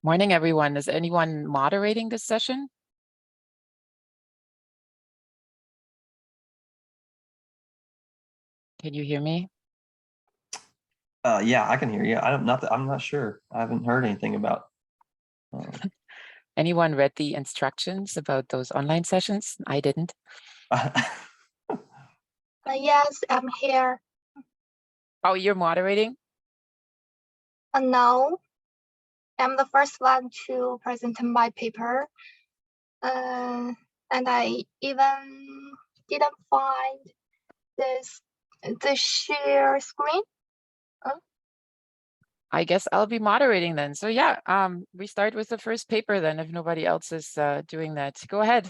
Morning, everyone. Is anyone moderating this session? Can you hear me? Yeah, I can hear you. I'm not sure. I haven't heard anything about. Anyone read the instructions about those online sessions? I didn't. Yes, I'm here. Oh, you're moderating? No, I'm the first one to present my paper. And I even didn't find the share screen. I guess I'll be moderating then. So yeah, we start with the first paper then, if nobody else is doing that. Go ahead.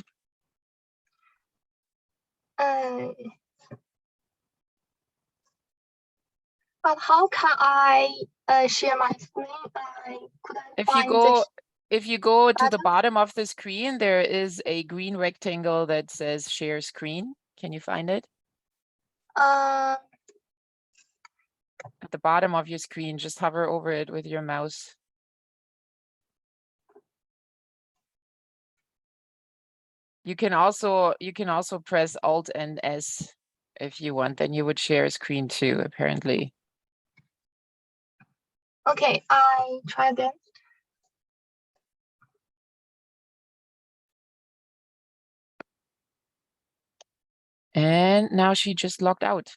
But how can I share my screen? I couldn't If you go to the bottom of the screen, there is a green rectangle that says share screen. Can you find it? At the bottom of your screen, just hover over it with your mouse. You can also press Alt and S if you want, then you would share a screen too, apparently. Okay, I try again. And now she just logged out.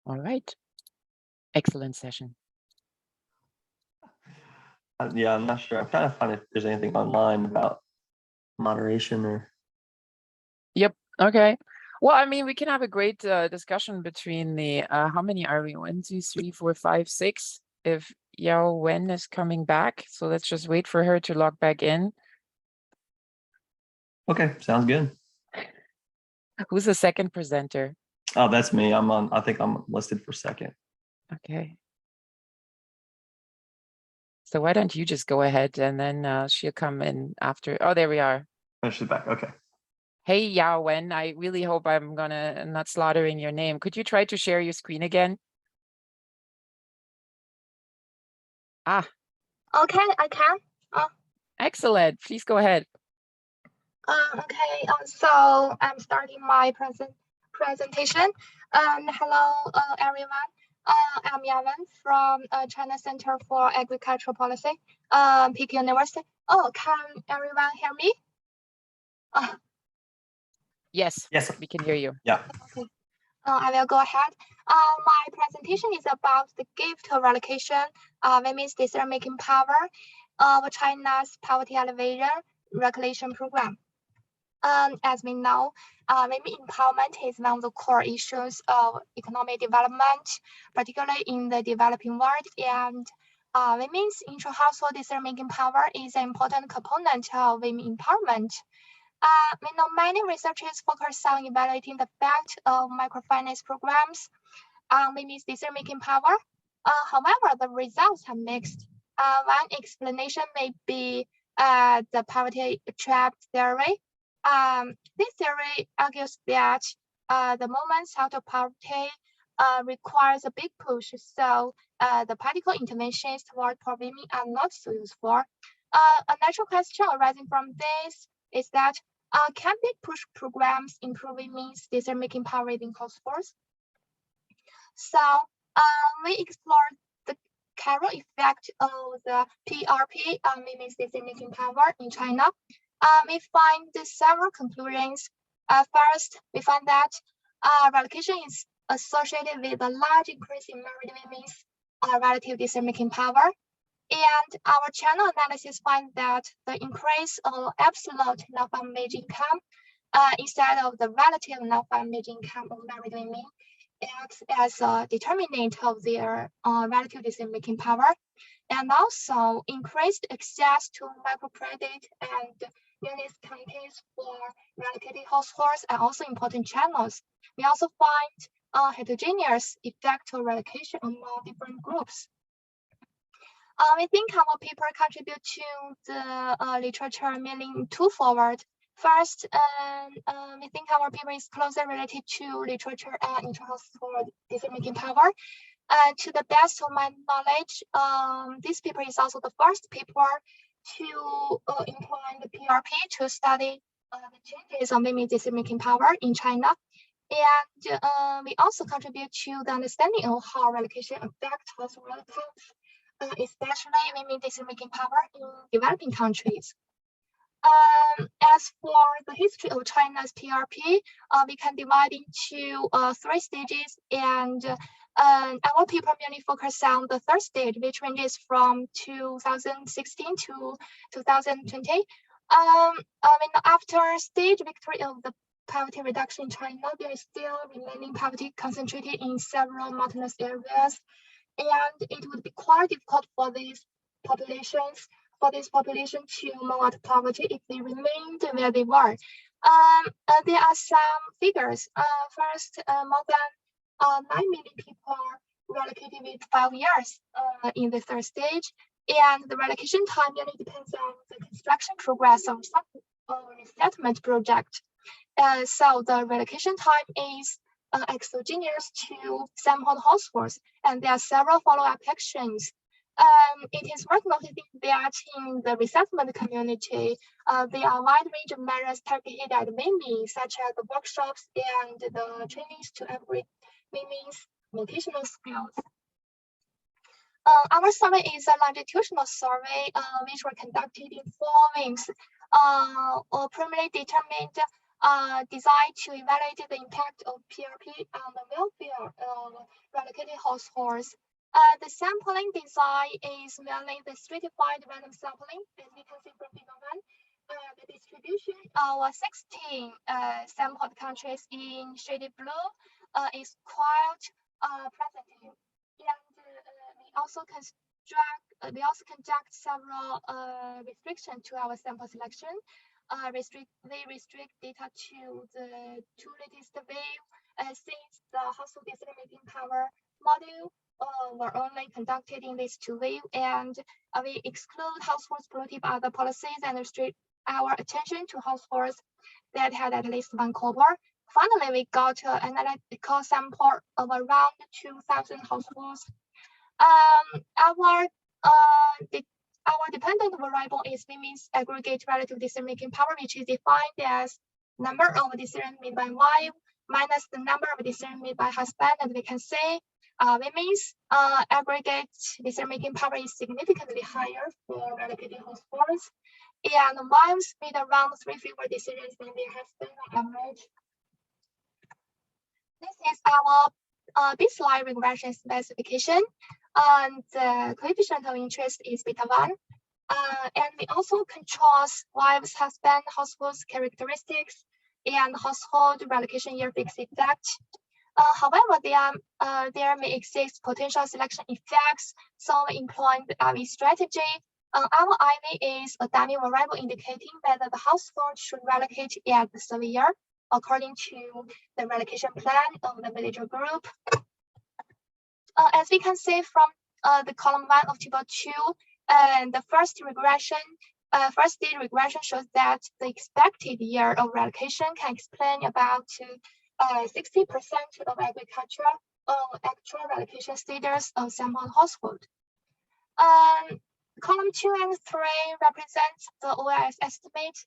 All right. Excellent session. Yeah, I'm not sure. I'm trying to find if there's anything online about moderation or. Yep. Okay. Well, I mean, we can have a great discussion between the how many are we? 1, 2, 3, 4, 5, 6. If Yao Wen is coming back, so let's just wait for her to log back in. Okay, sounds good. Who's the second presenter? Oh, that's me. I think I'm listed for second. Okay. So why don't you just go ahead and then she'll come in after. Oh, there we are. Oh, she's back. Okay. Hey, Yao Wen, I really hope I'm not slaughtering your name. Could you try to share your screen again? Ah. Okay, I can. Excellent. Please go ahead. Okay, so I'm starting my presentation. Hello, everyone. I'm Yawen from China Center for Agricultural Policy, Peking University. Oh, can everyone hear me? Yes, we can hear you. Yeah. Okay. I will go ahead. My presentation is about the gift relocation, women's decision-making power of China's poverty alleviation regulation program. As we know, women empowerment is one of the core issues of economic development, particularly in the developing world. And women's intra-household decision-making power is an important component of women empowerment. We know many researchers focus on evaluating the effect of microfinance programs on women's decision-making power. However, the results are mixed. One explanation may be the poverty trap theory. This theory argues that the moments out of poverty requires a big push, so the political interventions toward poor women are not so useful. A natural question arising from this is that can big push programs improve women's decision-making power within cost force? So we explored the carrot effect of the PRP on women's decision-making power in China. We find several conclusions. First, we find that relocation is associated with a large increase in married women's relative decision-making power. And our channel analysis finds that the increase of absolute non-farm wage income instead of the relative non-farm wage income of married women acts as a determinant of their relative decision-making power, and also increased access to microcredit and unit campaigns for relocated households are also important channels. We also find heterogeneous effect of relocation among different groups. We think our paper contribute to the literature moving twofold. First, we think our paper is closely related to literature and intra-household decision-making power. To the best of my knowledge, this paper is also the first paper to employ the PRP to study the changes of women's decision-making power in China. And we also contribute to the understanding of how relocation affects household incomes, especially women's decision-making power in developing countries. As for the history of China's PRP, we can divide into 3 stages, and our paper mainly focuses on the third stage, which ranges from 2016 to 2020. After stage victory of the poverty reduction in China, there is still remaining poverty concentrated in several mountainous areas, and it would be quite difficult for these populations to move out of poverty if they remained where they were. There are some figures. First, more than 9 million people relocated with 5 years in the third stage, and the relocation time really depends on the construction progress of some resettlement project. So the relocation time is exogenous to sampled households, and there are several follow-up actions. It is worth noting that in the resettlement community, there are a wide range of measures targeted at women, such as the workshops and the trainings to upgrade women's vocational skills. Our survey is a longitudinal survey, which were conducted in 4 wings, or primarily determined, designed to evaluate the impact of PRP on the welfare of relocated households. The sampling design is mainly the stratified random sampling, as we can see from figure 1. The distribution of 16 sampled countries in shaded blue is quite presentative. And we also conduct several restrictions to our sample selection. They restrict data to the 2 latest wave, since the household decision-making power module were only conducted in these 2 waves, and we exclude households polluted by other policies and restrict our attention to households that had at least 1 cohort. Finally, we got an analytical sample of around 2,000 households. Our dependent variable is women's aggregate relative decision-making power, which is defined as number of decisions made by wife minus the number of decisions made by husband. And we can say women's aggregate decision-making power is significantly higher for relocated households, and wives made around 3 fewer decisions than their husband on average. This is our baseline regression specification. The coefficient of interest is beta 1. And we also contrast wives, husband, households characteristics, and household relocation year fixed effect. However, there may exist potential selection effects, so we employ the RV strategy. Our IV is a dummy variable indicating whether the household should relocate at the survey year according to the relocation plan of the villager group. As we can see from the column 1 of table 2, the first stage regression shows that the expected year of relocation can explain about 60% of agricultural actual relocation status of sample household. Column 2 and 3 represents the OIS estimate.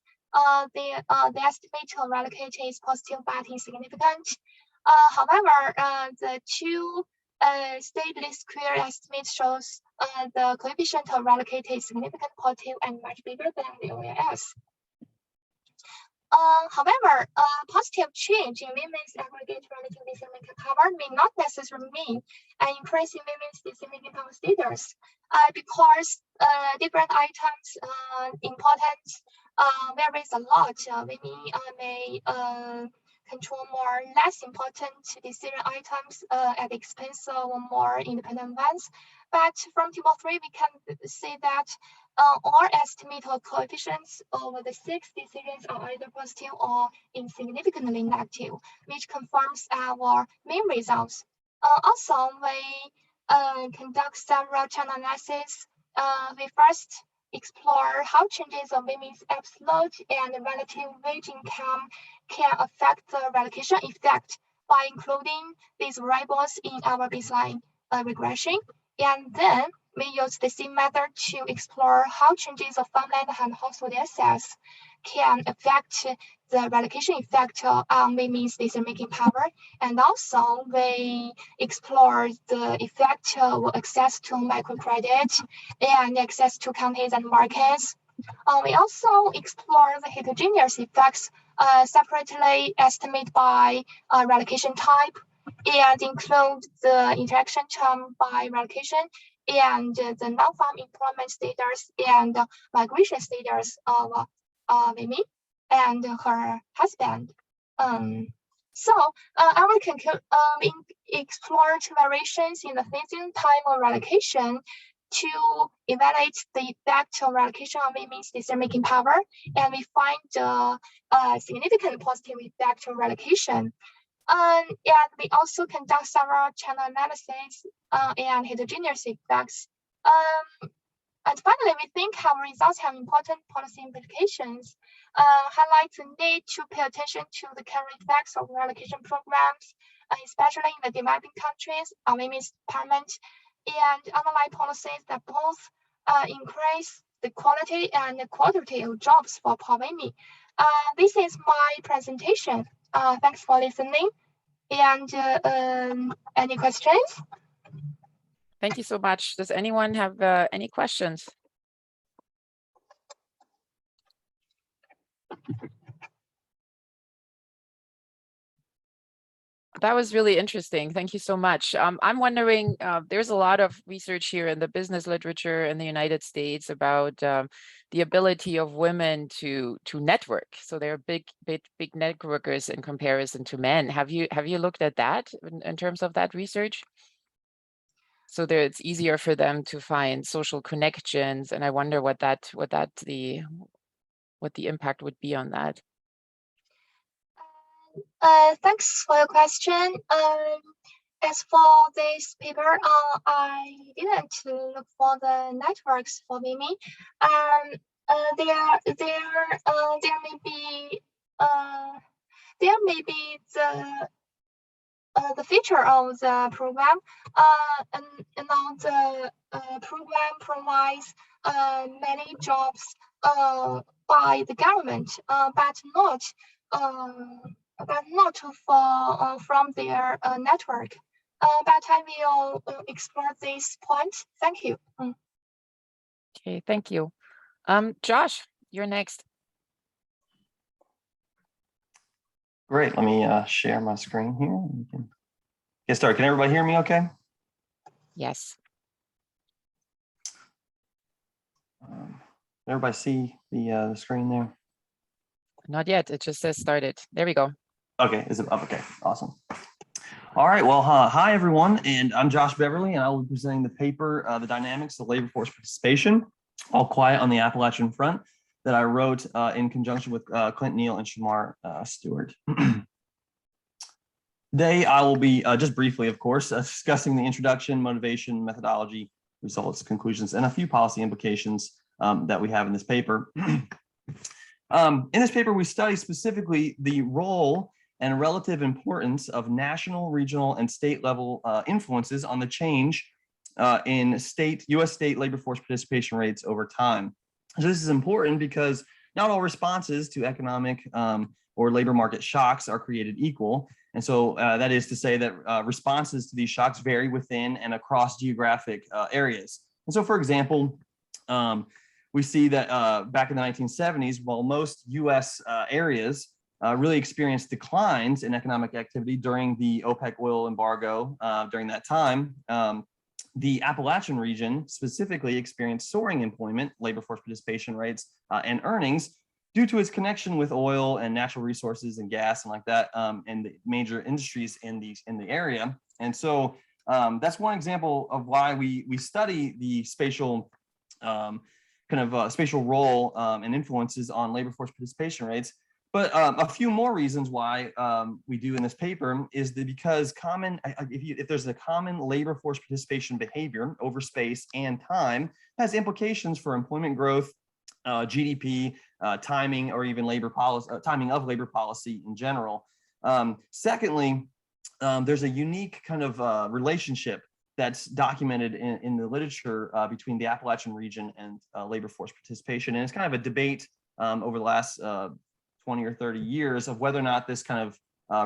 The estimate of relocation is positive but insignificant. However, the 2 state least square estimate shows the coefficient of relocated is significant positive and much bigger than the OIS. However, a positive change in women's aggregate relative decision-making power may not necessarily mean an increase in women's decision-making power status, because different items importance varies a lot. Women may control more less important decision items at the expense of more independent ones. But from table 3, we can see that all estimated coefficients over the 6 decisions are either positive or insignificantly negative, which confirms our main results. Also, we conduct several channel analysis. We first explore how changes of women's absolute and relative wage income can affect the relocation effect by including these variables in our baseline regression. And then we use the same method to explore how changes of farmland and household assets can affect the relocation effect on women's decision-making power. And also we explore the effect of access to microcredit and access to counties and markets. We also explore the heterogeneous effects separately estimated by relocation type and include the interaction term by relocation and the non-farm employment status and migration status of women and her husband. So I will conclude, we explored variations in the phasing time of relocation to evaluate the effect of relocation on women's decision-making power, and we find a significant positive effect of relocation. And we also conduct several channel analysis and heterogeneous effects. And finally, we think our results have important policy implications, highlight the need to pay attention to the current effects of relocation programs, especially in the developing countries on women's empowerment, and underline policies that both increase the quality and the quantity of jobs for poor women. This is my presentation. Thanks for listening. And any questions? Thank you so much. Does anyone have any questions? That was really interesting. Thank you so much. I'm wondering, there's a lot of research here in the business literature in the United States about the ability of women to network. So they're big networkers in comparison to men. Have you looked at that in terms of that research? So there, it's easier for them to find social connections, and I wonder what the impact would be on that. Thanks for your question. As for this paper, I didn't look for the networks for women. There may be the feature of the program, and the program provides many jobs by the government, but not from their network. But I will explore this point. Thank you. Okay, thank you. Josh, you're next. Great. Let me share my screen here. We can get started. Can everybody hear me okay? Yes. Everybody see the screen there? Not yet. It just says started. There we go. Okay, is it up? Okay, awesome. All right, well, hi everyone, and I'm Josh Beverly, and I will be presenting the paper, The Dynamics of Labor Force Participation, All Quiet on the Appalachian Front, that I wrote in conjunction with Clint Neal and Shamar Stewart. Today, I will be, just briefly, of course, discussing the introduction, motivation, methodology, results, conclusions, and a few policy implications that we have in this paper. In this paper, we study specifically the role and relative importance of national, regional, and state level influences on the change in U.S. state labor force participation rates over time. So this is important because not all responses to economic or labor market shocks are created equal. And so that is to say that responses to these shocks vary within and across geographic areas. And so, for example, we see that back in the 1970s, while most U.S. areas really experienced declines in economic activity during the OPEC oil embargo during that time, the Appalachian region specifically experienced soaring employment, labor force participation rates, and earnings due to its connection with oil and natural resources and gas and like that, and the major industries in the area. And so that's one example of why we study the spatial spatial role and influences on labor force participation rates. But a few more reasons why we do in this paper is that because if there's a common labor force participation behavior over space and time, has implications for employment growth, GDP, timing, or even labor policy, timing of labor policy in general. Secondly, there's a unique kind of relationship that's documented in the literature between the Appalachian region and labor force participation. And it's kind of a debate over the last 20 or 30 years of whether or not this kind of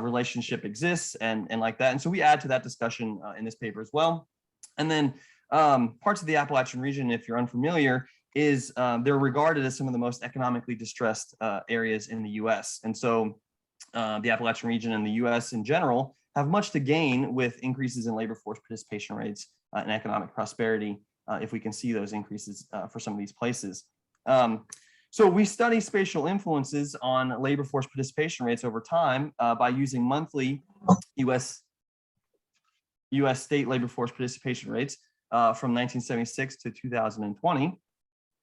relationship exists and like that. And so we add to that discussion in this paper as well. And then parts of the Appalachian region, if you're unfamiliar, is they're regarded as some of the most economically distressed areas in the US. And so the Appalachian region and the US in general have much to gain with increases in labor force participation rates and economic prosperity if we can see those increases for some of these places. So we study spatial influences on labor force participation rates over time by using monthly US state labor force participation rates from 1976 to 2020.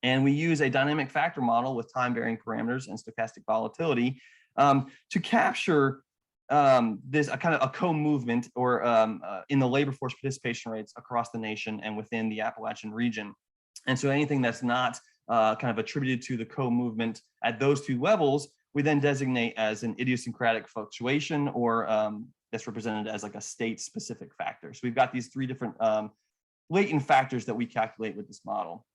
And we use a dynamic factor model with time varying parameters and stochastic volatility to capture this kind of a co-movement or in the labor force participation rates across the nation and within the Appalachian region. And so anything that's not kind of attributed to the co-movement at those two levels, we then designate as an idiosyncratic fluctuation or that's represented as like a state specific factor. So we've got these three different latent factors that we calculate with this model.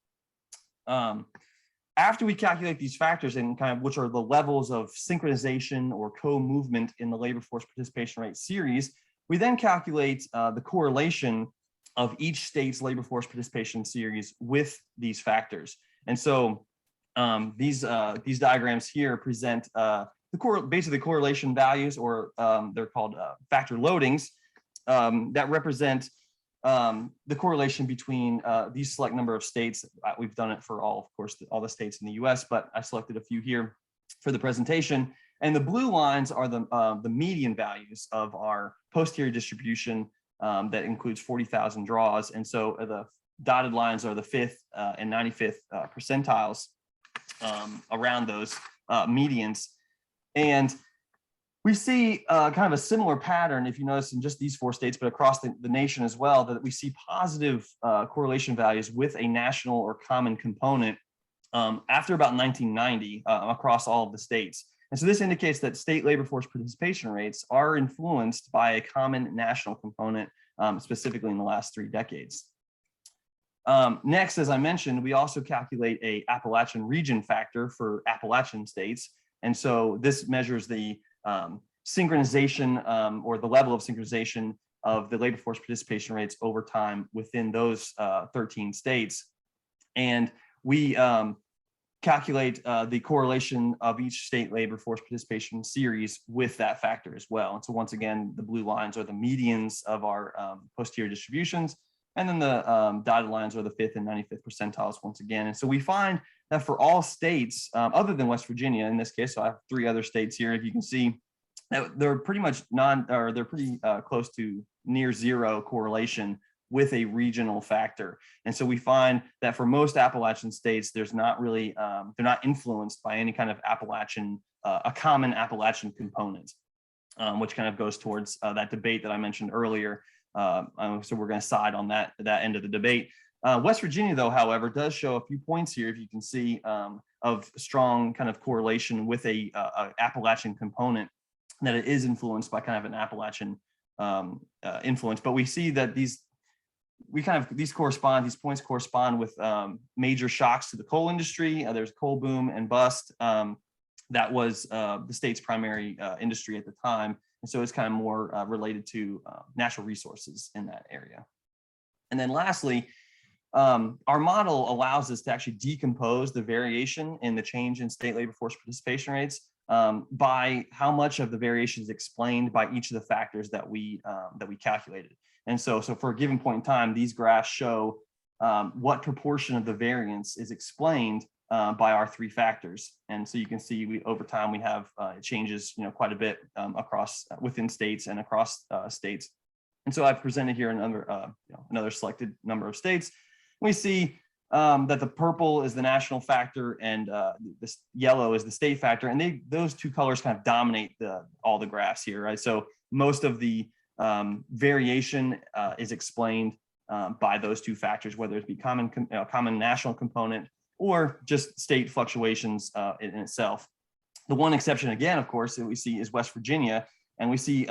After we calculate these factors and kind of which are the levels of synchronization or co-movement in the labor force participation rate series, we then calculate the correlation of each state's labor force participation series with these factors. And so these diagrams here present basically correlation values, or they're called factor loadings that represent the correlation between these select number of states. We've done it for all the states in the US, but I selected a few here for the presentation. And the blue lines are the median values of our posterior distribution that includes 40,000 draws. And so the dotted lines are the 5th and 95th percentiles around those medians. And we see kind of a similar pattern, if you notice, in just these 4 states, but across the nation as well, that we see positive correlation values with a national or common component after about 1990 across all of the states. And so this indicates that state labor force participation rates are influenced by a common national component, specifically in the last 3 decades. Next, as I mentioned, we also calculate a Appalachian region factor for Appalachian states. And so this measures the synchronization or the level of synchronization of the labor force participation rates over time within those 13 states. And we calculate the correlation of each state labor force participation series with that factor as well. And so once again, the blue lines are the medians of our posterior distributions. And then the dotted lines are the 5th and 95th percentiles once again. And so we find that for all states, other than West Virginia in this case, so I have 3 other states here, if you can see, that they're pretty much they're pretty close to near zero correlation with a regional factor. And so we find that for most Appalachian states, there's not really, they're not influenced by any kind of Appalachian, a common Appalachian component, which kind of goes towards that debate that I mentioned earlier. So we're going to side on that end of the debate. West Virginia, though, however, does show a few points here, if you can see, of strong kind of correlation with a Appalachian component, that it is influenced by kind of an Appalachian influence. But we see that these points correspond with major shocks to the coal industry. There's coal boom and bust. That was the state's primary industry at the time. And so it's kind of more related to natural resources in that area. And then lastly, our model allows us to actually decompose the variation in the change in state labor force participation rates by how much of the variation is explained by each of the factors that we calculated. And so for a given point in time, these graphs show what proportion of the variance is explained by our 3 factors. And so you can see over time we have changes, quite a bit across within states and across states. And so I've presented here another selected number of states. We see that the purple is the national factor and this yellow is the state factor, and those 2 colors kind of dominate all the graphs here, right? So most of the variation is explained by those 2 factors, whether it be common national component or just state fluctuations in itself. The one exception, again, of course, that we see is West Virginia, And we see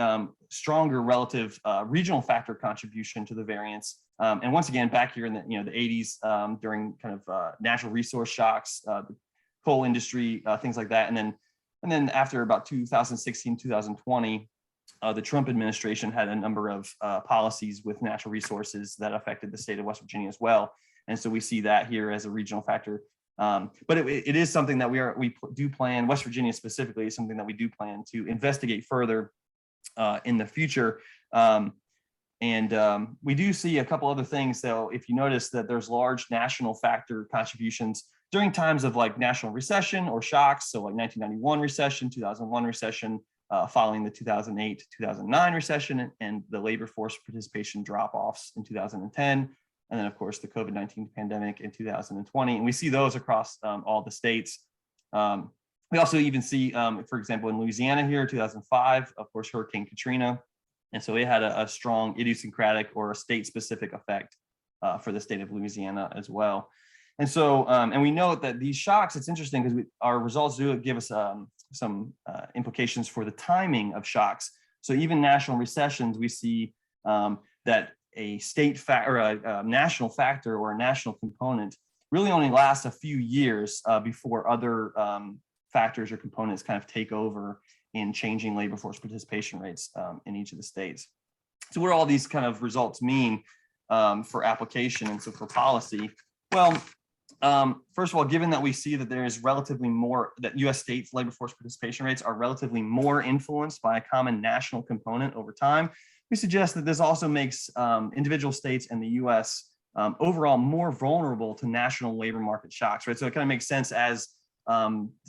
stronger relative regional factor contribution to the variance. And once again, back here in the the 80s, during kind of natural resource shocks, the coal industry, things like that, and then after about 2016, 2020, the Trump administration had a number of policies with natural resources that affected the state of West Virginia as well. And so we see that here as a regional factor. But it is something that we do plan, West Virginia specifically is something that we do plan to investigate further in the future. We do see a couple other things. So if you notice that there's large national factor contributions during times of like national recession or shocks, so like 1991 recession, 2001 recession, following the 2008 to 2009 recession, and the labor force participation drop-offs in 2010, and then of course the COVID-19 pandemic in 2020. And we see those across all the states. We also even see, for example, in Louisiana here, 2005, of course, Hurricane Katrina. And so it had a strong idiosyncratic or a state-specific effect for the state of Louisiana as well. And so, and we note that these shocks, it's interesting because our results do give us some implications for the timing of shocks. So even national recessions, we see that a state factor or a national factor or a national component really only lasts a few years before other factors or components kind of take over in changing labor force participation rates in each of the states. So what do all these kind of results mean for application and so for policy? Well, first of all, given that we see that there is relatively more, that US states labor force participation rates are relatively more influenced by a common national component over time, we suggest that this also makes individual states and the US overall more vulnerable to national labor market shocks, right? So it kind of makes sense as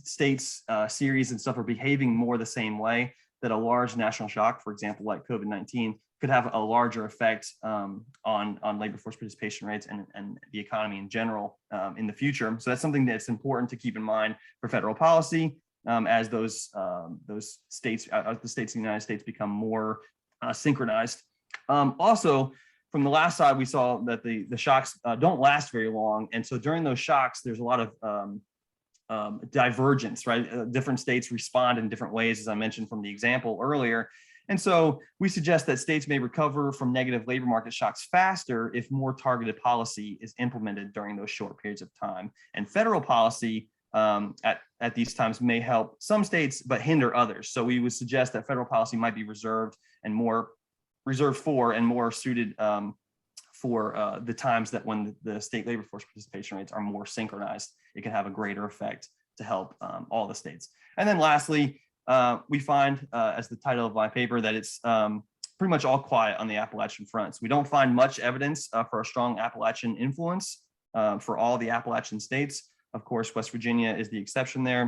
states, series and stuff are behaving more the same way, that a large national shock, for example, like COVID-19, could have a larger effect on labor force participation rates and the economy in general in the future. So that's something that's important to keep in mind for federal policy as those states, the states of the United States become more synchronized. Also, from the last side, we saw that the shocks don't last very long. And so during those shocks, there's a lot of divergence, right? Different states respond in different ways, as I mentioned from the example earlier. And so we suggest that states may recover from negative labor market shocks faster if more targeted policy is implemented during those short periods of time. And federal policy at these times may help some states, but hinder others. So we would suggest that federal policy might be reserved for and more suited for the times that when the state labor force participation rates are more synchronized, it can have a greater effect to help all the states. And then lastly, we find, as the title of my paper, that it's pretty much all quiet on the Appalachian front. So we don't find much evidence for a strong Appalachian influence for all the Appalachian states. Of course, West Virginia is the exception there,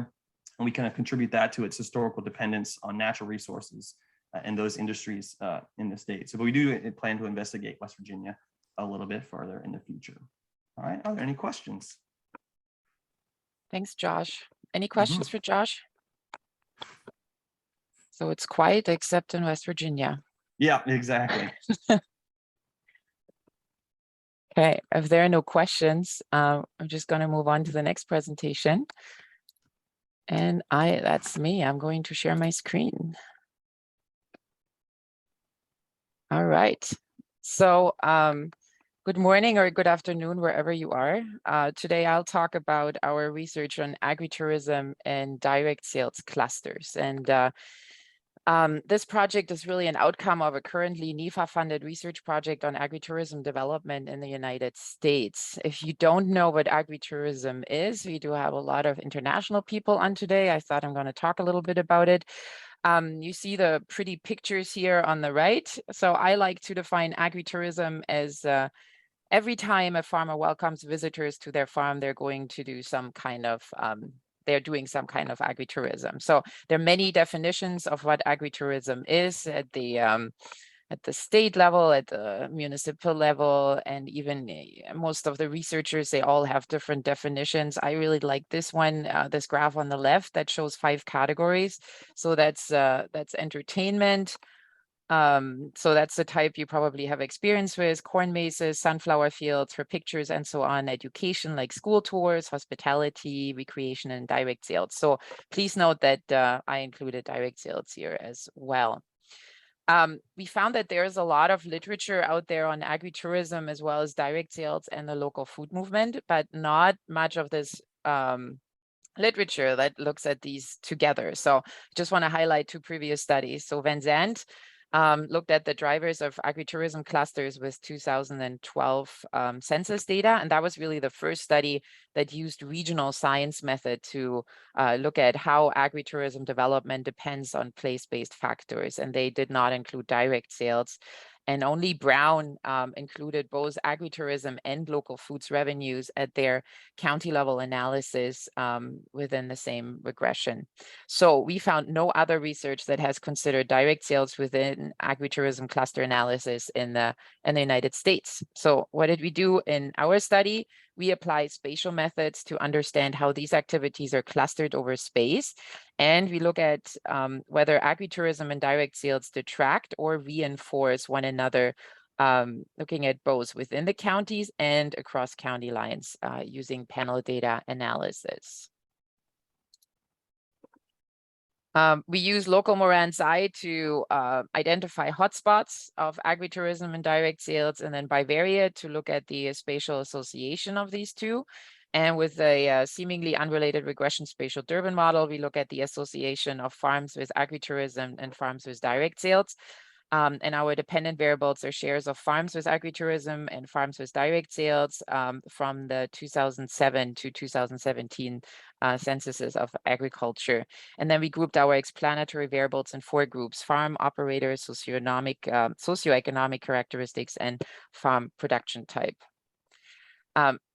and we kind of contribute that to its historical dependence on natural resources and those industries in the state. So but we do plan to investigate West Virginia a little bit further in the future. All right, are there any questions? Thanks, Josh. Any questions for Josh? So it's quiet except in West Virginia. Yeah, exactly. Okay, if there are no questions, I'm just going to move on to the next presentation. And that's me. I'm going to share my screen. All right. So good morning or good afternoon, wherever you are. Today, I'll talk about our research on agritourism and direct sales clusters. And this project is really an outcome of a currently NIFA-funded research project on agritourism development in the United States. If you don't know what agritourism is, we do have a lot of international people on today. I thought I'm going to talk a little bit about it. You see the pretty pictures here on the right. So I like to define agritourism as every time a farmer welcomes visitors to their farm, they're going to do some kind of they're doing some kind of agritourism. So there are many definitions of what agritourism is at the state level, at the municipal level, and even most of the researchers, they all have different definitions. I really like this one, this graph on the left that shows 5 categories. So that's entertainment. So that's the type you probably have experience with: corn mazes, sunflower fields for pictures, and so on. Education, like school tours, hospitality, recreation, and direct sales. So please note that I included direct sales here as well. we found that there's a lot of literature out there on agritourism as well as direct sales and the local food movement, but not much of this literature that looks at these together. So just want to highlight two previous studies. So Van Zandt looked at the drivers of agritourism clusters with 2012 census data. And that was really the first study that used regional science method to look at how agritourism development depends on place-based factors. And they did not include direct sales. And only Brown included both agritourism and local foods revenues at their county level analysis within the same regression. So we found no other research that has considered direct sales within agritourism cluster analysis in the United States. So what did we do in our study? We apply spatial methods to understand how these activities are clustered over space. And we look at whether agritourism and direct sales detract or reinforce one another, looking at both within the counties and across county lines using panel data analysis. We use local Moran's eye to identify hotspots of agritourism and direct sales, and then bivariate to look at the spatial association of these two. And with a seemingly unrelated regression spatial Durbin model, we look at the association of farms with agritourism and farms with direct sales. And our dependent variables are shares of farms with agritourism and farms with direct sales from the 2007 to 2017 censuses of agriculture. And then we grouped our explanatory variables in 4 groups: farm operators, socioeconomic characteristics, and farm production type.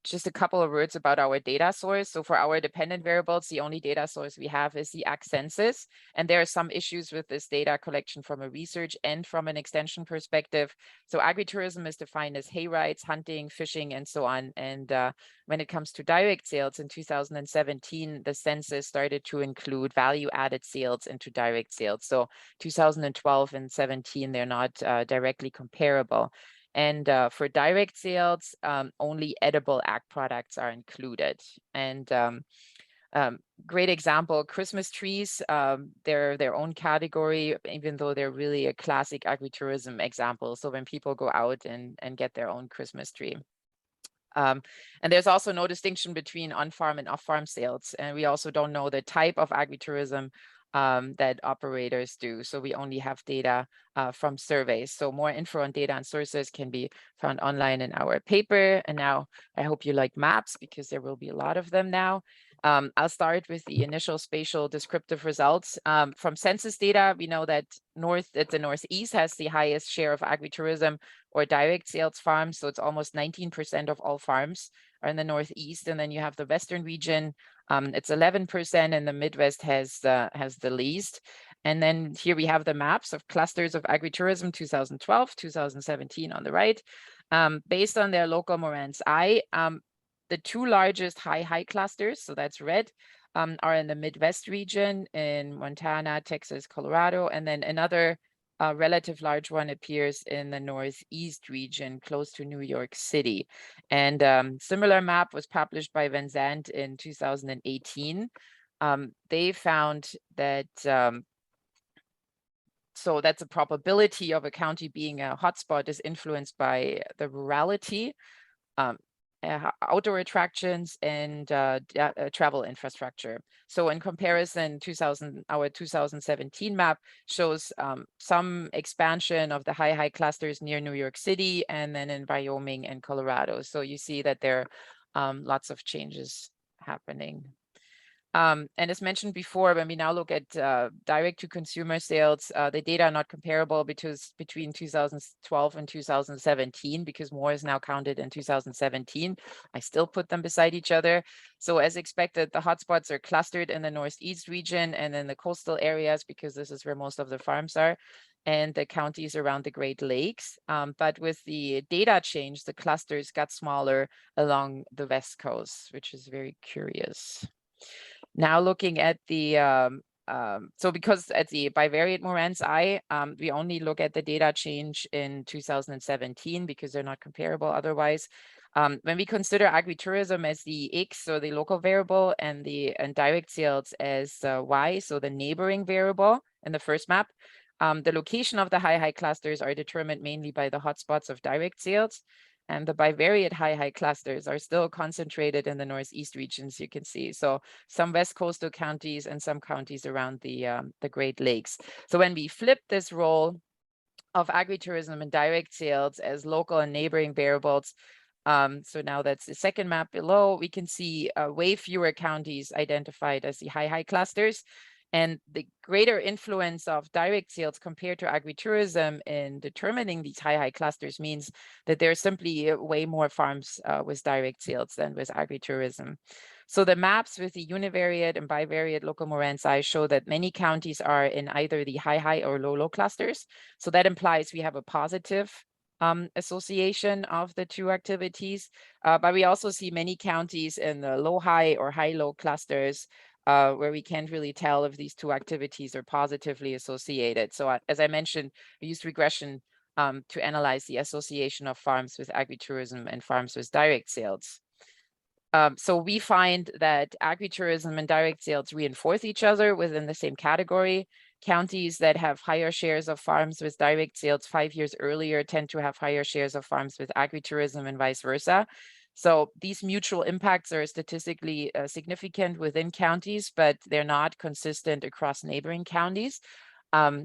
Just a couple of words about our data source. So for our dependent variables, the only data source we have is the Ag census. And there are some issues with this data collection from a research and from an extension perspective. So agritourism is defined as hay rides, hunting, fishing, and so on. And when it comes to direct sales in 2017, the census started to include value-added sales into direct sales. So 2012 and 17, they're not directly comparable. And for direct sales, only edible ag products are included. And great example, Christmas trees, they're their own category, even though they're really a classic agritourism example. So when people go out and get their own Christmas tree. And there's also no distinction between on-farm and off-farm sales. And we also don't know the type of agritourism that operators do. So we only have data from surveys. So more info on data and sources can be found online in our paper. And now I hope you like maps, because there will be a lot of them now. I'll start with the initial spatial descriptive results. From census data, we know that the Northeast has the highest share of agritourism or direct sales farms. So it's almost 19% of all farms are in the Northeast. And then you have the Western region, it's 11%, and the Midwest has the least. And then here we have the maps of clusters of agritourism 2012, 2017 on the right. Based on their local Moran's eye, the 2 largest high clusters, so that's red, are in the Midwest region in Montana, Texas, Colorado, and then another relative large one appears in the Northeast region close to New York City. And similar map was published by Van Zandt in 2018. They found that so that's a probability of a county being a hotspot is influenced by the rurality, outdoor attractions, and travel infrastructure. So in comparison, our 2017 map shows some expansion of the high clusters near New York City, and then in Wyoming and Colorado. So you see that there are lots of changes happening. And as mentioned before, when we now look at direct to consumer sales, the data are not comparable between 2012 and 2017, because more is now counted in 2017. I still put them beside each other. So as expected, the hotspots are clustered in the Northeast region and in the coastal areas, because this is where most of the farms are, and the counties around the Great Lakes. But with the data change, the clusters got smaller along the West Coast, which is very curious. Now looking at the, so because at the bivariate Moran's eye, we only look at the data change in 2017 because they're not comparable otherwise. When we consider agritourism as the X, so the local variable, and direct sales as Y, so the neighboring variable in the first map, The location of the high clusters are determined mainly by the hotspots of direct sales, and the bivariate high clusters are still concentrated in the Northeast regions, you can see. So some West Coastal counties and some counties around the Great Lakes. So when we flip this role of agritourism and direct sales as local and neighboring variables, so now that's the second map below, we can see way fewer counties identified as the high clusters. And the greater influence of direct sales compared to agritourism in determining these high clusters means that there are simply way more farms with direct sales than with agritourism. So the maps with the univariate and bivariate local Moran size show that many counties are in either the high or low clusters. So that implies we have a positive association of the two activities, but we also see many counties in the low-high or high-low clusters where we can't really tell if these two activities are positively associated. So as I mentioned, we used regression to analyze the association of farms with agritourism and farms with direct sales. So we find that agritourism and direct sales reinforce each other within the same category. Counties that have higher shares of farms with direct sales 5 years earlier tend to have higher shares of farms with agritourism and vice versa. So these mutual impacts are statistically significant within counties, but they're not consistent across neighboring counties.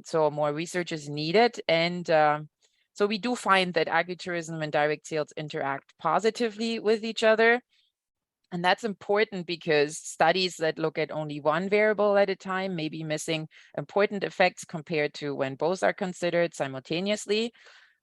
So more research is needed. And so we do find that agritourism and direct sales interact positively with each other. And that's important because studies that look at only one variable at a time may be missing important effects compared to when both are considered simultaneously.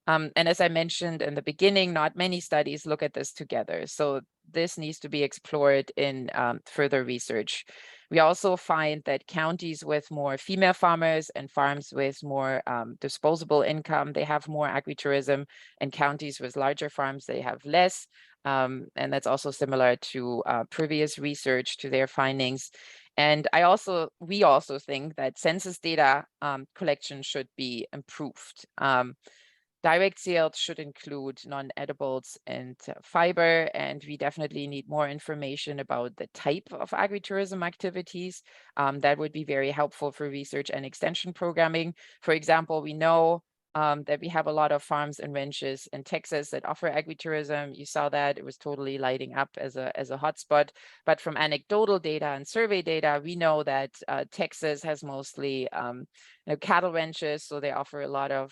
And as I mentioned in the beginning, not many studies look at this together. So this needs to be explored in further research. We also find that counties with more female farmers and farms with more disposable income, they have more agritourism, and counties with larger farms, they have less. And that's also similar to previous research, to their findings. And we also think that census data collection should be improved. Direct sales should include non-edibles and fiber, and we definitely need more information about the type of agritourism activities. That would be very helpful for research and extension programming. For example, we know that we have a lot of farms and ranches in Texas that offer agritourism. You saw that it was totally lighting up as a hotspot. But from anecdotal data and survey data, we know that Texas has mostly cattle ranches, so they offer a lot of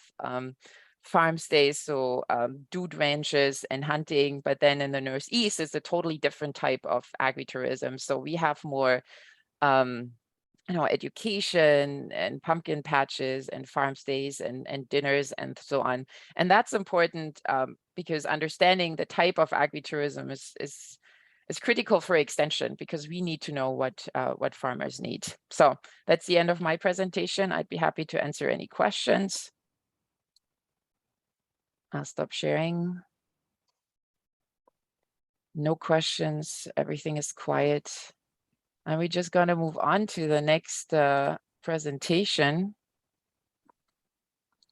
farm stays, so dude ranches and hunting. But then in the Northeast, it's a totally different type of agritourism. So we have more education and pumpkin patches and farm stays and dinners and so on. And that's important because understanding the type of agritourism is critical for extension, because we need to know what farmers need. So that's the end of my presentation. I'd be happy to answer any questions. I'll stop sharing. No questions. Everything is quiet. And we're just going to move on to the next presentation,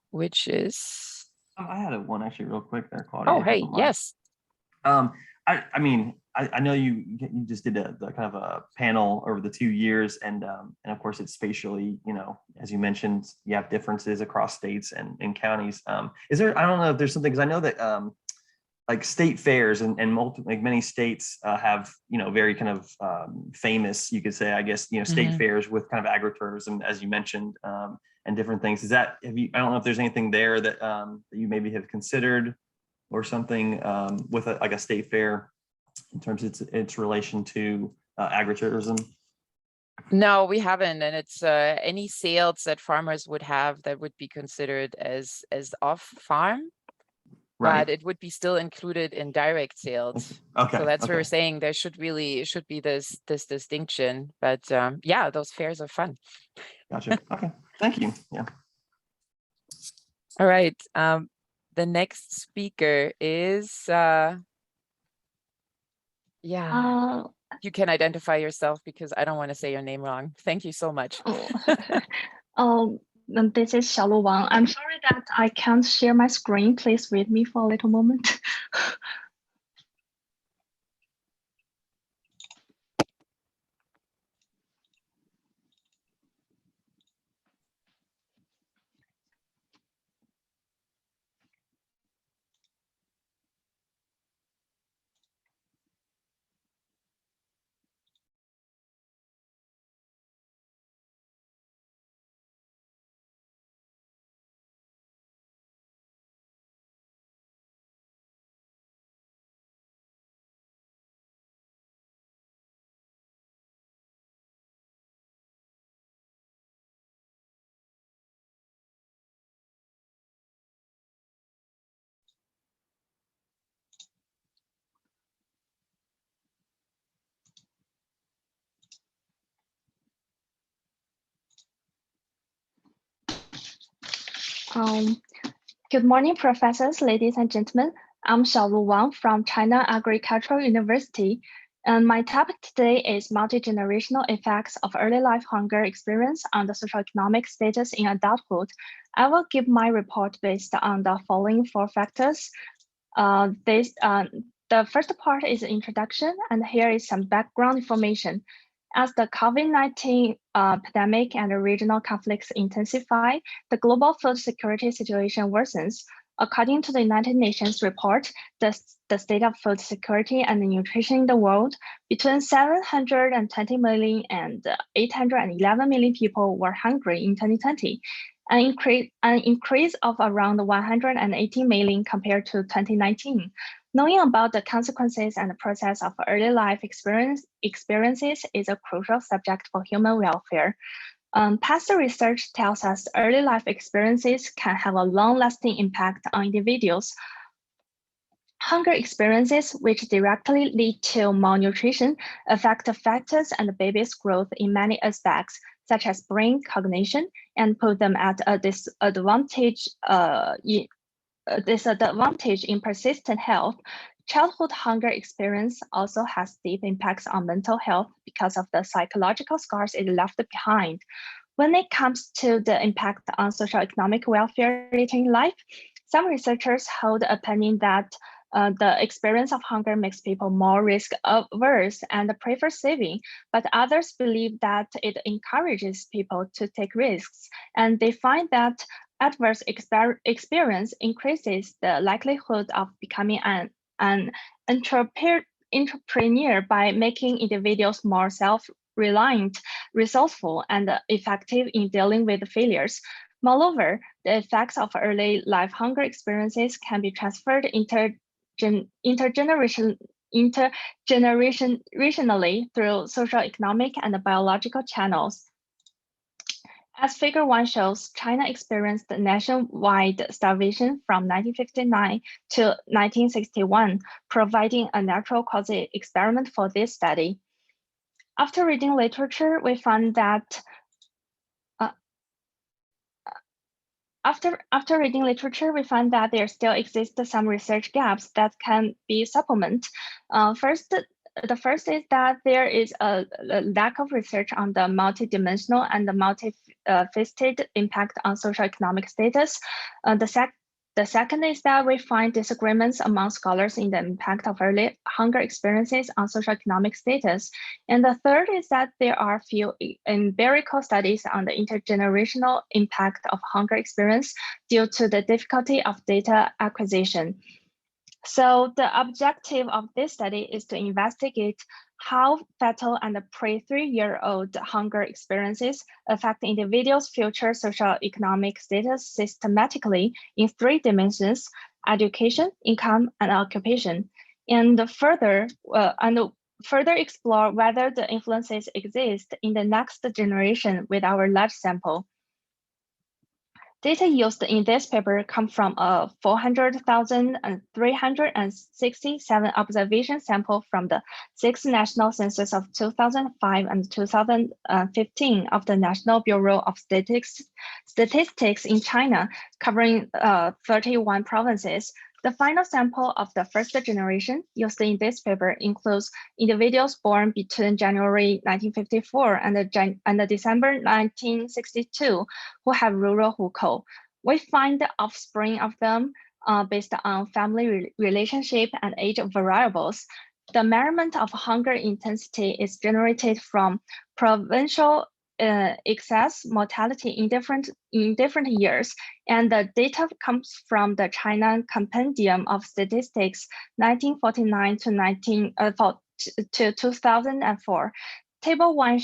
which is. I had one actually real quick there, Claudia. Oh, hey, yes. I mean, I know you just did the kind of a panel over the 2 years, and of course it's spatially, as you mentioned, you have differences across states and counties. Is there? I don't know if there's something, because I know that like state fairs and many states have very kind of famous, you could say, I guess, state fairs with kind of agritourism, as you mentioned, and different things. I don't know if there's anything there that you maybe have considered or something with like a state fair in terms of its relation to agritourism? No, we haven't. And it's any sales that farmers would have that would be considered as off farm. Right. But it would be still included in direct sales. Okay. So that's what we're saying. There should be this distinction. But yeah, those fairs are fun. Gotcha. Okay. Thank you. Yeah. All right. The next speaker is you can identify yourself, because I don't want to say your name wrong. Thank you so much. This is Xiaolu Wang. I'm sorry that I can't share my screen. Please wait me for a little moment. Good morning, professors, ladies and gentlemen. I'm Xiaolu Wang from China Agricultural University, and my topic today is multi-generational effects of early life hunger experience on the socioeconomic status in adulthood. I will give my report based on the following 4 factors. The first part is introduction, and here is some background information. As the COVID-19 pandemic and regional conflicts intensify, the global food security situation worsens. According to the United Nations report, the state of food security and nutrition in the world, between 720 million and 811 million people were hungry in 2020, an increase of around 180 million compared to 2019. Knowing about the consequences and the process of early life experiences is a crucial subject for human welfare. Past research tells us early life experiences can have a long-lasting impact on individuals. Hunger experiences, which directly lead to malnutrition, affect the fetus and the baby's growth in many aspects, such as brain cognition, and put them at a disadvantage in persistent health. Childhood hunger experience also has deep impacts on mental health because of the psychological scars it left behind. When it comes to the impact on socioeconomic welfare later in life, some researchers hold the opinion that the experience of hunger makes people more risk averse and prefer saving, but others believe that it encourages people to take risks, and they find that adverse experience increases the likelihood of becoming an entrepreneur by making individuals more self-reliant, resourceful, and effective in dealing with failures. Moreover, the effects of early life hunger experiences can be transferred intergenerationally through social, economic, and biological channels. As Figure 1 shows, China experienced nationwide starvation from 1959 to 1961, providing a natural quasi-experiment for this study. After reading literature, we found that After reading literature, we find that there still exist some research gaps that can be supplemented. The first is that there is a lack of research on the multidimensional and the multifaceted impact on socioeconomic status. The second is that we find disagreements among scholars in the impact of early hunger experiences on socioeconomic status. And the third is that there are few empirical studies on the intergenerational impact of hunger experience due to the difficulty of data acquisition. So the objective of this study is to investigate how fetal and pre-3-year-old hunger experiences affect individuals' future social-economic status systematically in 3 dimensions: education, income, and occupation, and further explore whether the influences exist in the next generation with our large sample. Data used in this paper come from a 400,367 observation sample from the 6 national census of 2005 and 2015 of the National Bureau of Statistics in China, covering 31 provinces. The final sample of the first generation used in this paper includes individuals born between January 1954 and December 1962 who have rural hukou. We find the offspring of them based on family relationship and age variables. The measurement of hunger intensity is generated from provincial excess mortality in different years, and the data comes from the China Compendium of Statistics 1949 to 2004. Table 1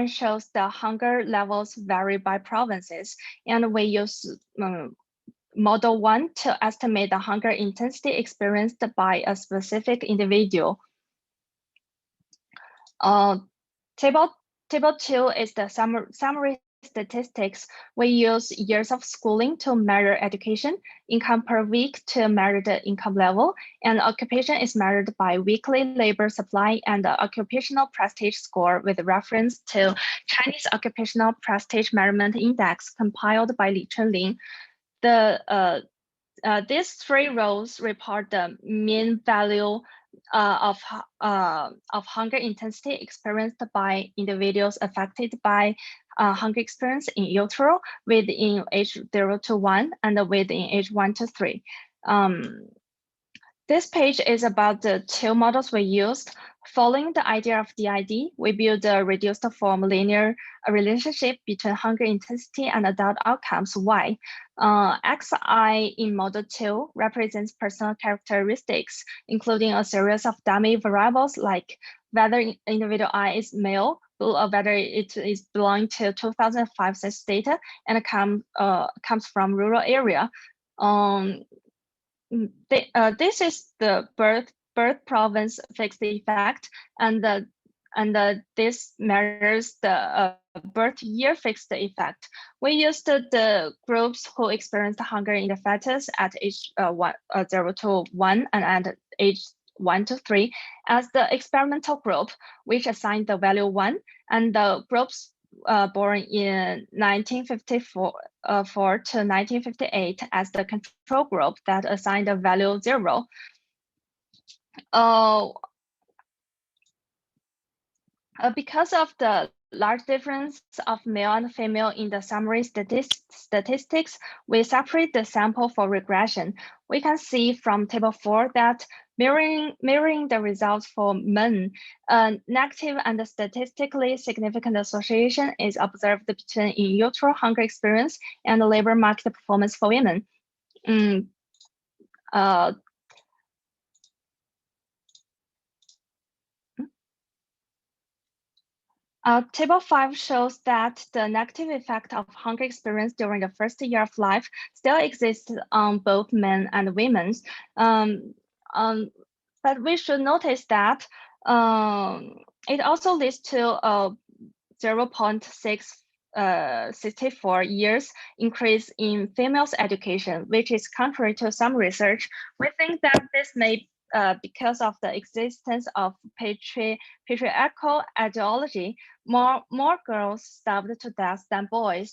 shows the hunger levels vary by provinces, and we use Model 1 to estimate the hunger intensity experienced by a specific individual. Table 2 is the summary statistics, we use years of schooling to measure education, income per week to measure the income level, and occupation is measured by weekly labor supply and the occupational prestige score with reference to Chinese Occupational Prestige Measurement Index compiled by Li Chunling. These three rows report the mean value of hunger intensity experienced by individuals affected by hunger experience in utero within age 0 to 1 and within age 1 to 3. This page is about the two models we used. Following the idea of DID, we built a reduced form linear relationship between hunger intensity and adult outcomes, Y. Xi in model 2 represents personal characteristics, including a series of dummy variables like whether individual I is male, or whether it is belonging to 2005 census data and comes from rural area. This is the birth province fixed effect, and this measures the birth year fixed effect. We used the groups who experienced hunger in the fetus at age 0 to 1 and at age 1 to 3 as the experimental group, which assigned the value 1, and the groups born in 1954 to 1958 as the control group that assigned the value 0. Because of the large difference of male and female in the summary statistics, we separate the sample for regression. We can see from table 4 that mirroring the results for men, a negative and statistically significant association is observed between in utero hunger experience and the labor market performance for women. Table 5 shows that the negative effect of hunger experience during the first year of life still exists on both men and women. But we should notice that it also leads to a 0.664 years increase in females' education, which is contrary to some research. We think that this may because of the existence of patriarchal ideology, more girls starved to death than boys.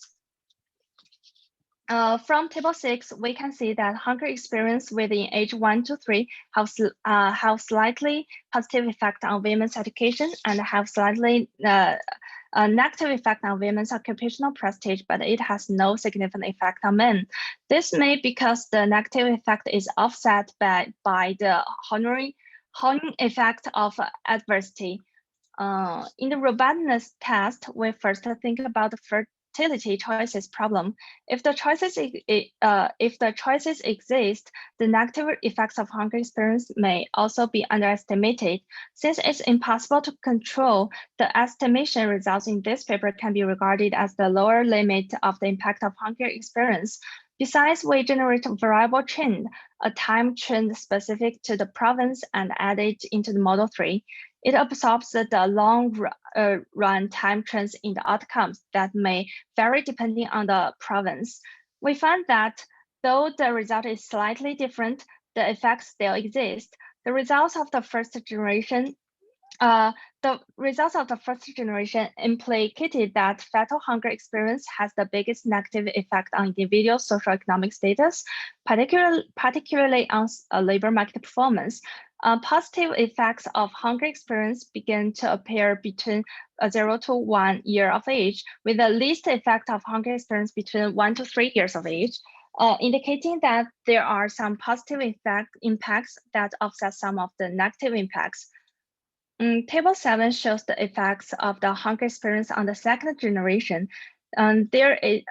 From table 6, we can see that hunger experience within age 1 to 3 have slightly positive effect on women's education and have slightly a negative effect on women's occupational prestige, but it has no significant effect on men. This may be because the negative effect is offset by the honoring effect of adversity. In the robustness test, we first think about the fertility choices problem. If the choices exist, the negative effects of hunger experience may also be underestimated. Since it's impossible to control, the estimation results in this paper can be regarded as the lower limit of the impact of hunger experience. Besides, we generate a variable trend, a time trend specific to the province, and add it into the model 3. It absorbs the long run time trends in the outcomes that may vary depending on the province. We find that though the result is slightly different, the effects still exist. The results of the first generation implicated that fetal hunger experience has the biggest negative effect on individual socioeconomic status, particularly on labor market performance. Positive effects of hunger experience begin to appear between 0 to 1 year of age, with the least effect of hunger experience between 1 to 3 years of age, indicating that there are some positive impacts that offset some of the negative impacts. Table 7 shows the effects of the hunger experience on the second generation. There is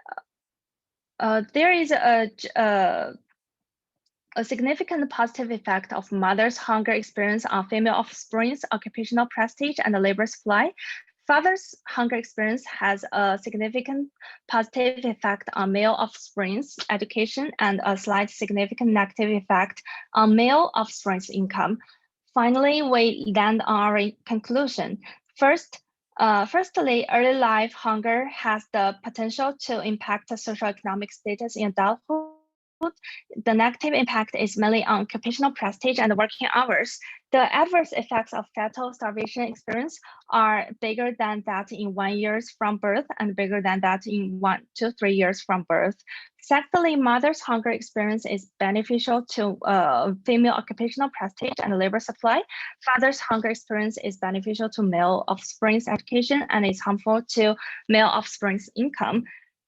a significant positive effect of mother's hunger experience on female offspring's occupational prestige and labor supply. Father's hunger experience has a significant positive effect on male offspring's education and a slight significant negative effect on male offspring's income. Finally, we land on our conclusion. First, Firstly, early life hunger has the potential to impact the socioeconomic status in adulthood. The negative impact is mainly on occupational prestige and working hours. The adverse effects of fetal starvation experience are bigger than that in 1 year from birth and bigger than that in 1 to 3 years from birth. Secondly, mother's hunger experience is beneficial to female occupational prestige and labor supply. Father's hunger experience is beneficial to male offspring's education and is harmful to male offspring's income.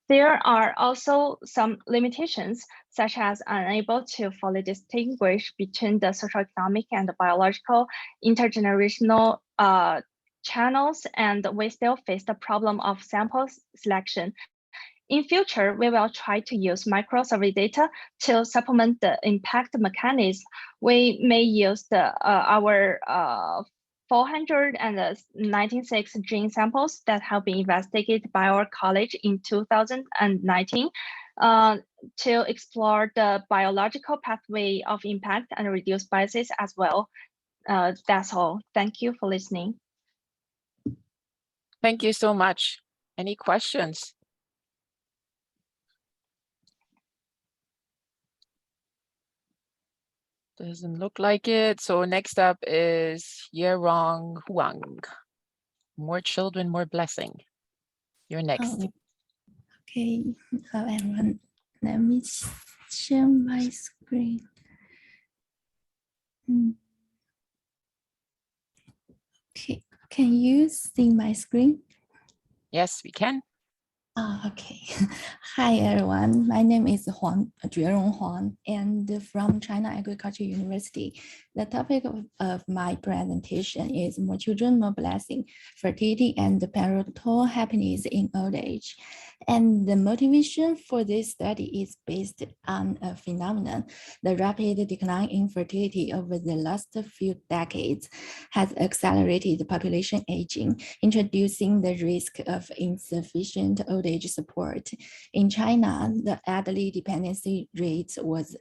There are also some limitations, such as unable to fully distinguish between the socioeconomic and the biological intergenerational channels, and we still face the problem of sample selection. In future, we will try to use microsurvey data to supplement the impact mechanism. We may use our 496 gene samples that have been investigated by our college in 2019 to explore the biological pathway of impact and reduce biases as well. That's all. Thank you for listening. Thank you so much. Any questions? Doesn't look like it. So next up is Yerong Huang. More children, more blessing. You're next. Okay, hello everyone. Let me share my screen. Okay, can you see my screen? Yes, we can. Oh, okay. Hi everyone. My name is Juerong Huang, and from China Agricultural University. The topic of my presentation is more children, more blessing, fertility and parental happiness in old age. And the motivation for this study is based on a phenomenon. The rapid decline in fertility over the last few decades has accelerated population aging, introducing the risk of insufficient old age support. In China, the elderly dependency rate was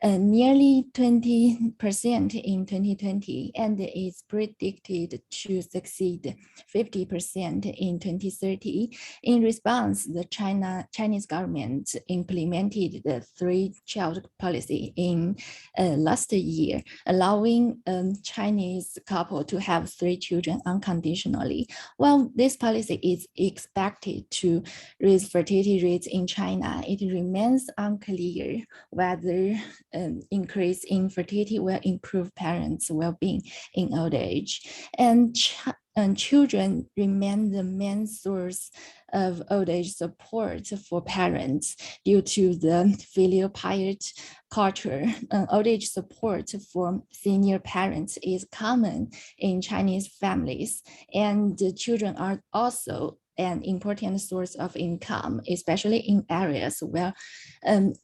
nearly 20% in 2020, and is predicted to succeed 50% in 2030. In response, the Chinese government implemented the three-child policy in last year, allowing Chinese couple to have 3 children unconditionally. While this policy is expected to raise fertility rates in China, it remains unclear whether increase in fertility will improve parents' well-being in old age. And children remain the main source of old age support for parents due to the filial piety culture. Old age support for senior parents is common in Chinese families, and the children are also an important source of income, especially in areas where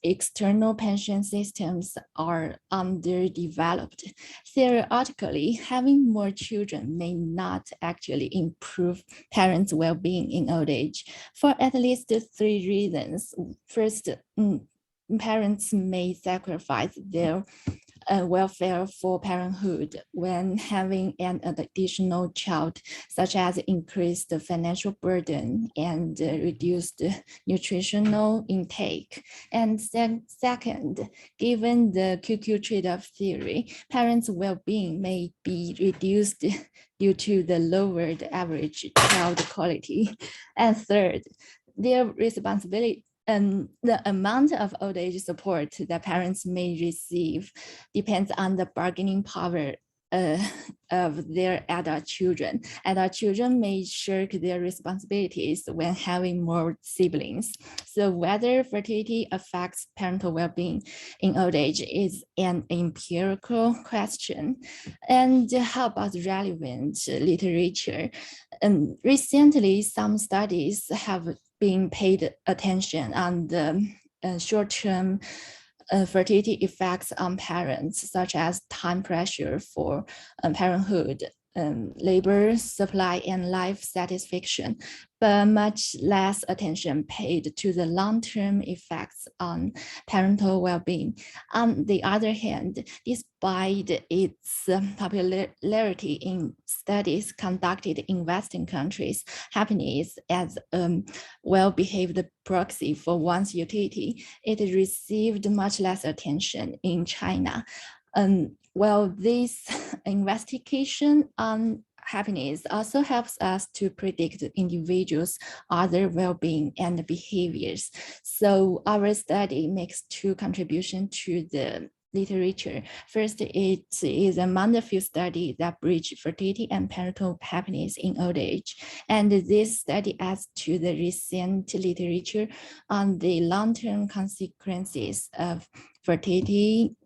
external pension systems are underdeveloped. Theoretically, having more children may not actually improve parents' well-being in old age for at least 3 reasons. First, parents may sacrifice their welfare for parenthood when having an additional child, such as increased financial burden and reduced nutritional intake. And second, given the QQ trade-off theory, parents' well-being may be reduced due to the lowered average child quality. And third, their responsibility the amount of old age support that parents may receive depends on the bargaining power of their adult children. Adult children may shirk their responsibilities when having more siblings. So whether fertility affects parental well-being in old age is an empirical question. And how about relevant literature? Recently, some studies have been paid attention on the short-term fertility effects on parents, such as time pressure for parenthood, labor supply and life satisfaction, but much less attention paid to the long-term effects on parental well-being. On the other hand, despite its popularity in studies conducted in Western countries, happiness as a well-behaved proxy for one's utility, it received much less attention in China. Well, this investigation on happiness also helps us to predict individuals' other well-being and behaviors. So our study makes two contributions to the literature. First, it is among the few studies that bridge fertility and parental happiness in old age. And this study adds to the recent literature on the long-term consequences of fertility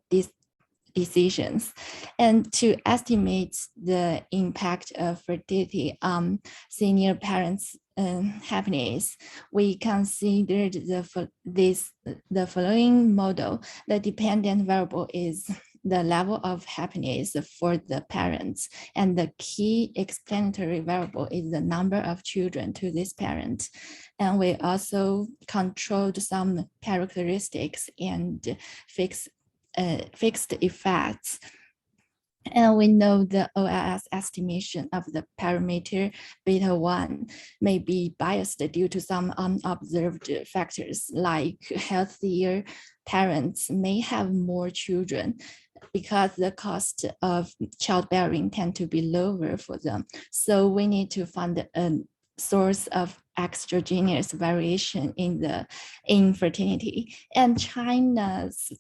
decisions. And to estimate the impact of fertility on senior parents' happiness, we considered the following model. The dependent variable is the level of happiness for the parents, and the key explanatory variable is the number of children to this parent. And we also controlled some characteristics and fixed effects. And we know the OLS estimation of the parameter beta 1 may be biased due to some unobserved factors, like healthier parents may have more children because the cost of childbearing tend to be lower for them. So we need to find a source of exogenous variation in fertility. And China's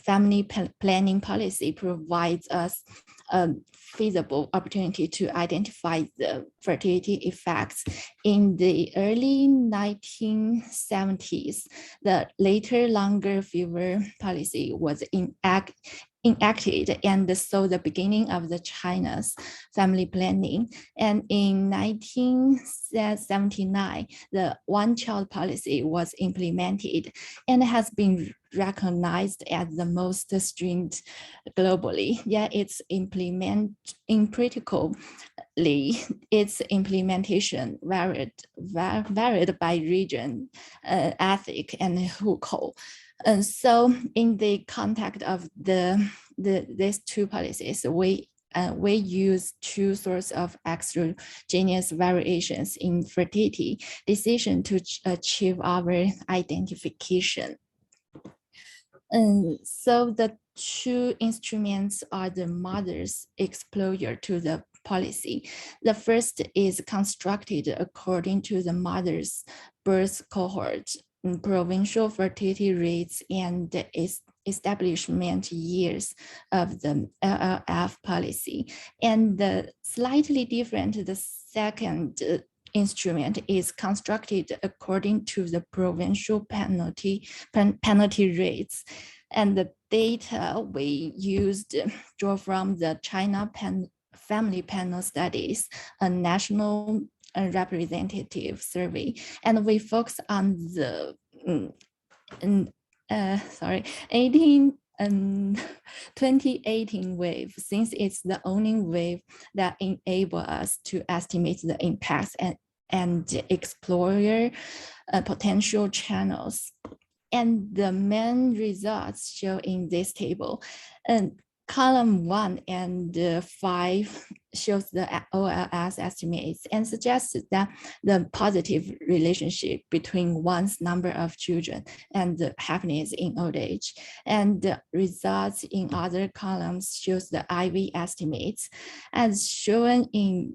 family planning policy provides us a feasible opportunity to identify the fertility effects. In the early 1970s, the later longer fever policy was enacted, and so the beginning of the China's family planning. And in 1979, the one-child policy was implemented and has been recognized as the most stringent globally. Yet its its implementation varied by region, ethic, and hukou. And so in the context of these two policies, we use two sorts of exogenous variations in fertility decision to achieve our identification. And so the two instruments are the mother's exposure to the policy. The first is constructed according to the mother's birth cohort, provincial fertility rates, and establishment years of the LLF policy. And the slightly different, the second instrument is constructed according to the provincial penalty rates. And the data we used draw from the China Family Panel Studies, a national representative survey. And we focus on the 2018 wave, since it's the only wave that enable us to estimate the impacts and explore potential channels. And the main results show in this table. And column 1 and 5 shows the OLS estimates and suggests that the positive relationship between one's number of children and the happiness in old age. And the results in other columns shows the IV estimates. As shown in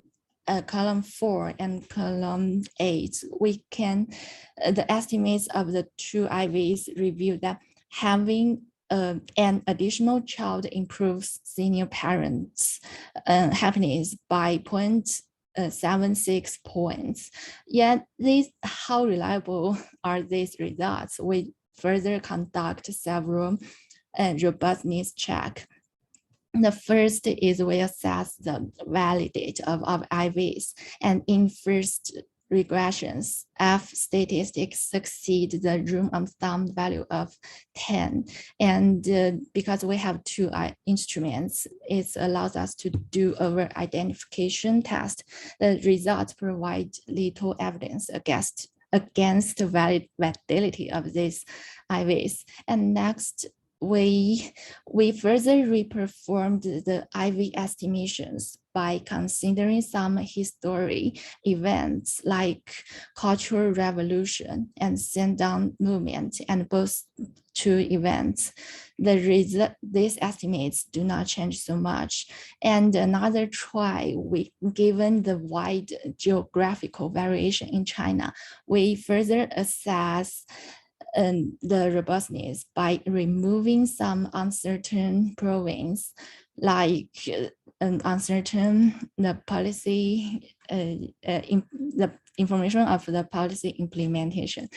column 4 and column 8, we can, the estimates of the two IVs reveal that having an additional child improves senior parents' happiness by 0.76 points. Yet, how reliable are these results? We further conduct several robustness checks. The first is we assess the validity of IVs, and in first regressions, F statistics succeed the rule of thumb value of 10. And because we have two instruments, it allows us to do over identification test. The results provide little evidence against the validity of these IVs. And next, we further reperformed the IV estimations by considering some historic events like Cultural Revolution and Sundown Movement, and both two events. These estimates do not change so much. And another try, given the wide geographical variation in China, we further assess the robustness by removing some uncertain province, like uncertain the policy, the information of the policy implementation.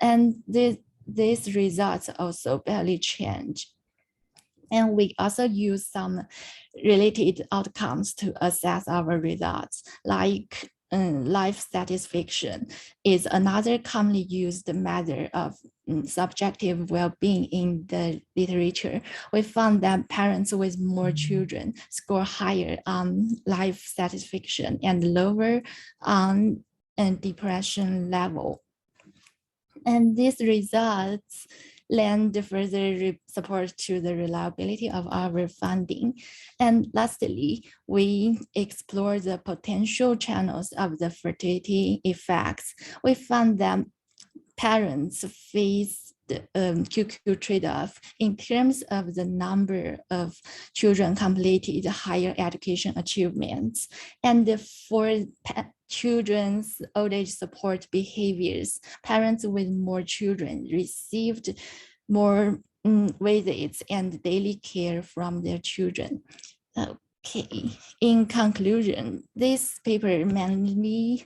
And these results also barely change. And we also use some related outcomes to assess our results, like life satisfaction is another commonly used measure of subjective well-being in the literature. We found that parents with more children score higher on life satisfaction and lower on depression level. And these results lend further support to the reliability of our funding. And lastly, we explore the potential channels of the fertility effects. We found that parents face the QQ trade-off in terms of the number of children completed higher education achievements. And for children's old age support behaviors, parents with more children received more visits and daily care from their children. Okay, in conclusion, this paper mainly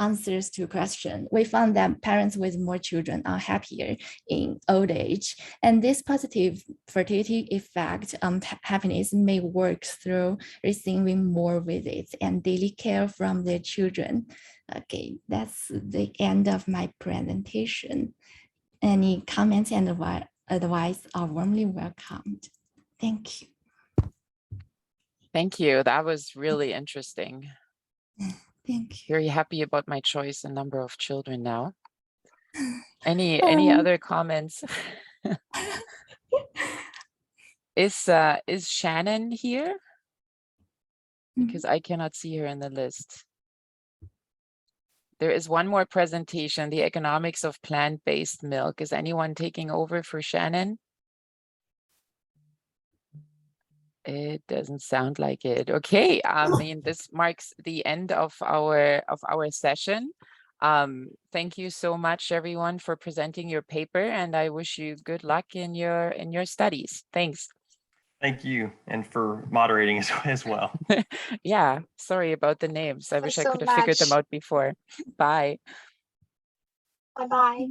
answers to question. We found that parents with more children are happier in old age, and this positive fertility effect on happiness may work through receiving more visits and daily care from their children. Okay, that's the end of my presentation. Any comments and advice are warmly welcomed. Thank you. Thank you. That was really interesting. Thank you. Very happy about my choice and number of children now. Any other comments? Is Shannon here? Because I cannot see her in the list. There is one more presentation, the economics of plant-based milk. Is anyone taking over for Shannon? It doesn't sound like it. Okay, I mean, this marks the end of our session. Thank you so much, everyone, for presenting your paper, and I wish you good luck in your studies. Thanks. Thank you, and for moderating as well. Yeah, sorry about the names. I wish I so could have figured them much. out before. Bye. Bye-bye.